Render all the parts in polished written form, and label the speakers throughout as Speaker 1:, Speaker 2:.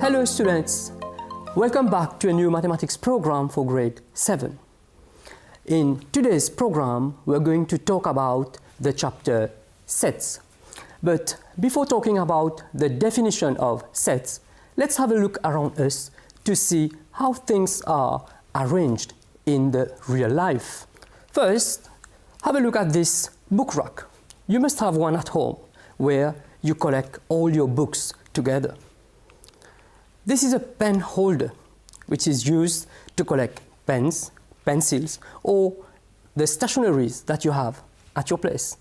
Speaker 1: Hello students, welcome back to a new mathematics program for grade 7. In today's program, we're going to talk about the chapter sets. But before talking about the definition of sets, let's have a look around us to see how things are arranged in the real life. First, have a look at this book rack. You must have one at home where you collect all your books together. This is a pen holder which is used to collect pens, pencils, or the stationeries that you have at your place.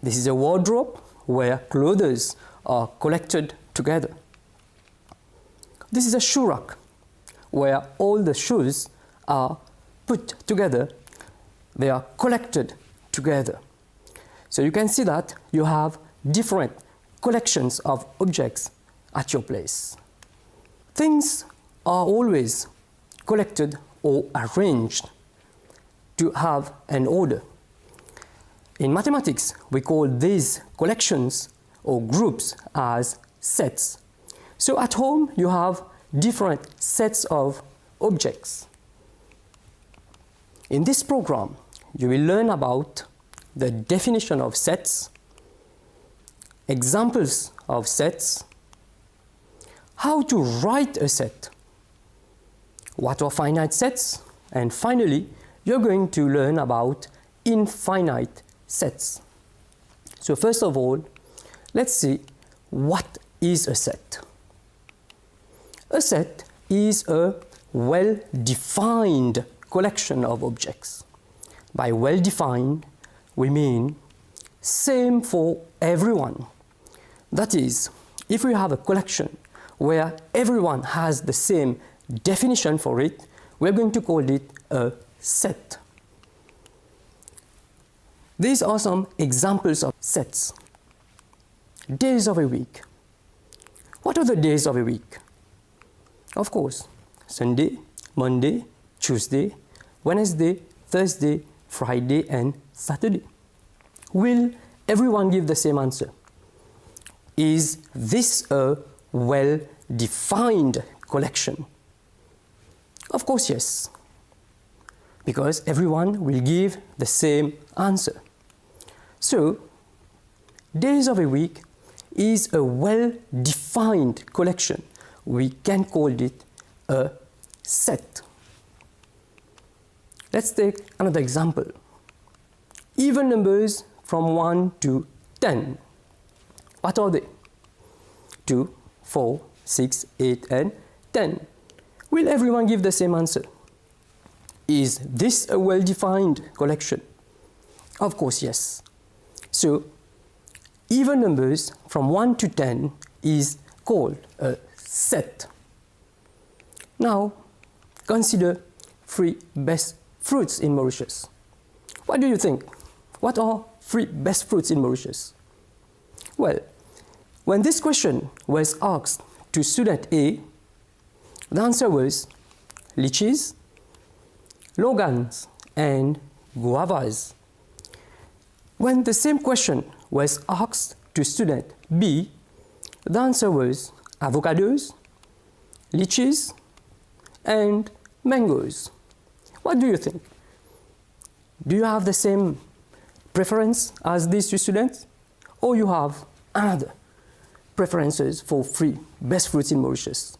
Speaker 1: This is a wardrobe where clothes are collected together. This is a shoe rack where all the shoes are put together. They are collected together. So you can see that you have different collections of objects at your place. Things are always collected or arranged to have an order. In mathematics, we call these collections or groups as sets. So at home, you have different sets of objects. In this program, you will learn about the definition of sets, examples of sets, how to write a set, what are finite sets, and finally, you're going to learn about infinite sets. So first of all, let's see what is a set. A set is a well-defined collection of objects. By well-defined, we mean same for everyone. That is, if we have a collection where everyone has the same definition for it, we're going to call it a set. These are some examples of sets. Days of a week. What are the days of a week? Of course, Sunday, Monday, Tuesday, Wednesday, Thursday, Friday, and Saturday. Will everyone give the same answer? Is this a well-defined collection? Of course, yes, because everyone will give the same answer. So, days of a week is a well-defined collection. We can call it a set. Let's take another example. Even numbers from 1 to 10. What are they? 2, 4, 6, 8, and 10. Will everyone give the same answer? Is this a well-defined collection? Of course, yes. So, even numbers from 1 to 10 is called a set. Now, consider 3 best fruits in Mauritius. What do you think? What are 3 best fruits in Mauritius? Well, when this question was asked to student A, the answer was lychees, longans, and guavas. When the same question was asked to student B, the answer was avocados, lychees, and mangoes. What do you think? Do you have the same preference as these 2 students? Or you have other preferences for 3 best fruits in Mauritius?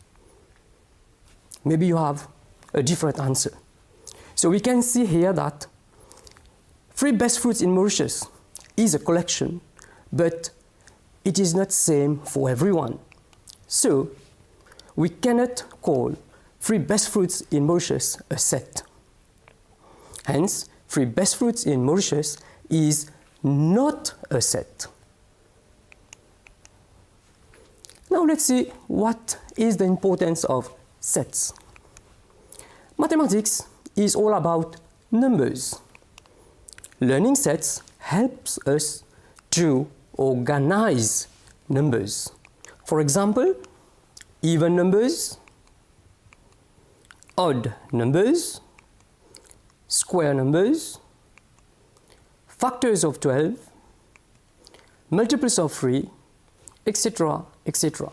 Speaker 1: Maybe you have a different answer. So we can see here that 3 best fruits in Mauritius is a collection, but it is not same for everyone. So we cannot call 3 best fruits in Mauritius a set. Hence, 3 best fruits in Mauritius is not a set. Now let's see what is the importance of sets. Mathematics is all about numbers. Learning sets helps us to organize numbers. For example, even numbers, odd numbers, square numbers, factors of 12, multiples of 3, etc., etc.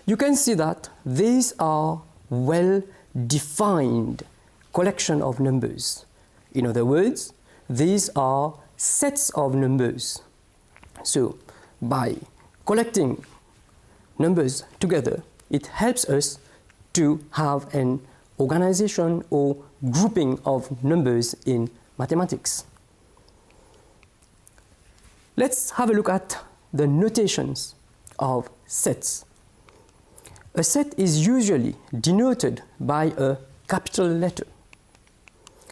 Speaker 1: you can see that these are well-defined collection of numbers. In other words, these are sets of numbers. So, by collecting numbers together, it helps us to have an organization or grouping of numbers in mathematics. Let's have a look at the notations of sets. A set is usually denoted by a capital letter,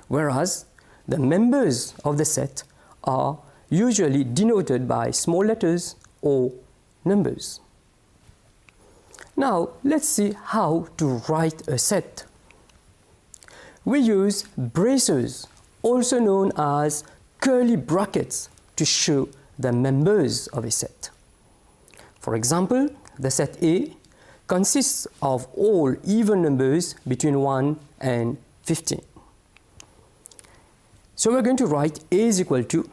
Speaker 1: whereas the members of the set are usually denoted by small letters or numbers. Now, let's see how to write a set. We use braces, also known as curly brackets, to show the members of a set. For example, the set A consists of all even numbers between 1 and 15. So we're going to write A is equal to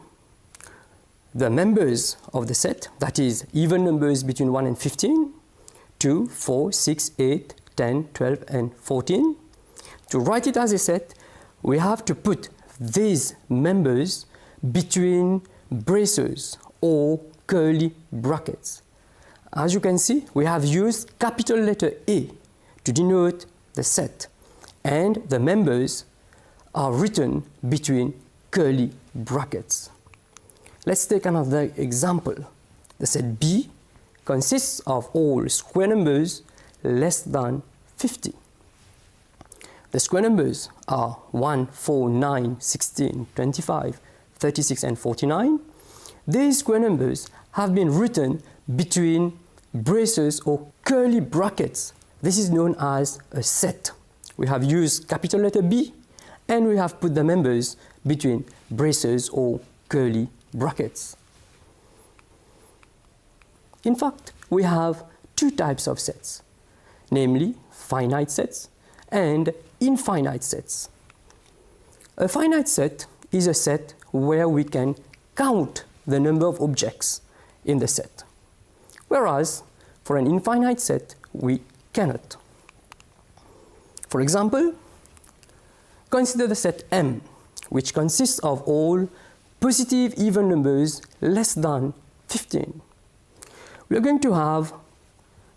Speaker 1: the members of the set, that is even numbers between 1 and 15, 2, 4, 6, 8, 10, 12, and 14. To write it as a set, we have to put these members between braces or curly brackets. As you can see, we have used capital letter A to denote the set, and the members are written between curly brackets. Let's take another example. The set B consists of all square numbers less than 50. The square numbers are 1, 4, 9, 16, 25, 36, and 49. These square numbers have been written between braces or curly brackets. This is known as a set. We have used capital letter B, and we have put the members between braces or curly brackets. In fact, we have two types of sets, namely finite sets and infinite sets. A finite set is a set where we can count the number of objects in the set, whereas for an infinite set, we cannot. For example, consider the set M, which consists of all positive even numbers less than 15. We are going to have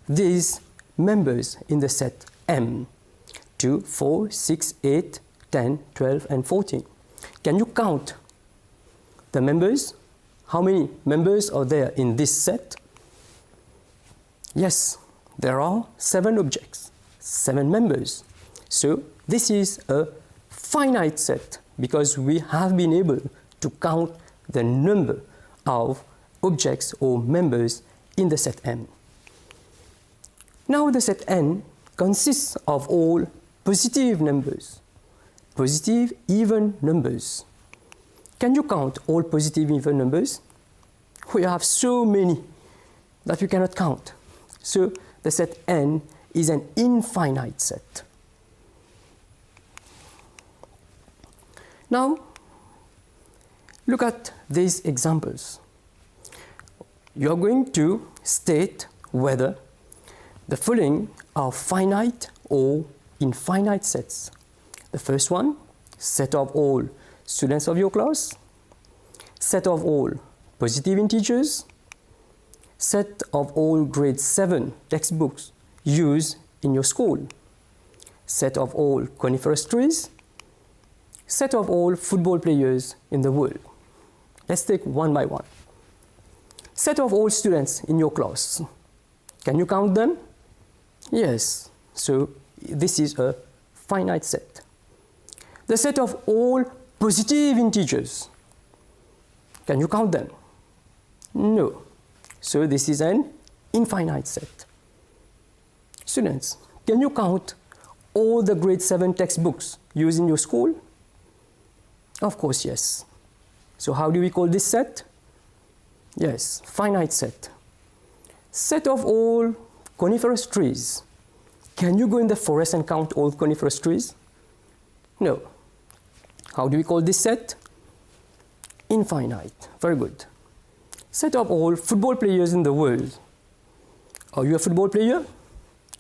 Speaker 1: these members in the set M: 2, 4, 6, 8, 10, 12, and 14. Can you count the members? How many members are there in this set? Yes, there are 7 objects, 7 members. So this is a finite set because we have been able to count the number of objects or members in the set M. Now the set N consists of all positive numbers, positive even numbers. Can you count all positive even numbers? We have so many that we cannot count. So the set N is an infinite set. Now, look at these examples. You are going to state whether the following are finite or infinite sets. The first one, set of all students of your class, set of all positive integers, set of all grade 7 textbooks used in your school, set of all coniferous trees, set of all football players in the world. Let's take one by one. Set of all students in your class. Can you count them? Yes. So this is a finite set. The set of all positive integers. Can you count them? No. So this is an infinite set. Students, can you count all the grade 7 textbooks used in your school? Of course, yes. So how do we call this set? Yes, finite set. Set of all coniferous trees. Can you go in the forest and count all coniferous trees? No. How do we call this set? Infinite. Very good. Set of all football players in the world. Are you a football player?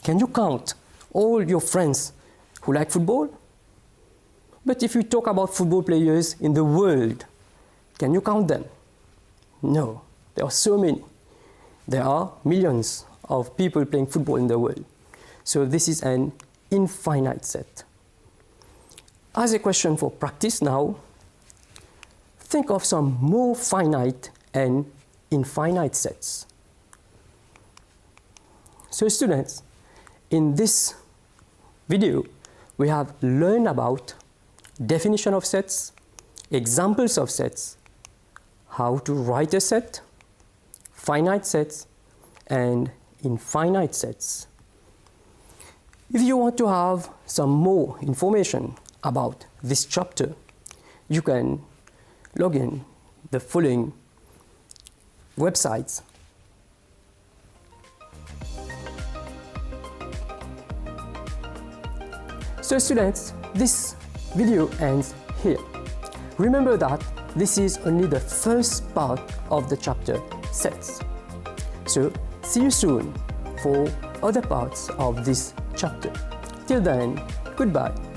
Speaker 1: Can you count all your friends who like football? But if you talk about football players in the world, can you count them? No, there are so many. There are millions of people playing football in the world. So this is an infinite set. As a question for practice now, think of some more finite and infinite sets. So students, in this video, we have learned about definition of sets, examples of sets, how to write a set, finite sets, and infinite sets. If you want to have some more information about this chapter, you can log in the following websites. So students, this video ends here. Remember that this is only the first part of the chapter sets. So see you soon for other parts of this chapter. Till then, goodbye.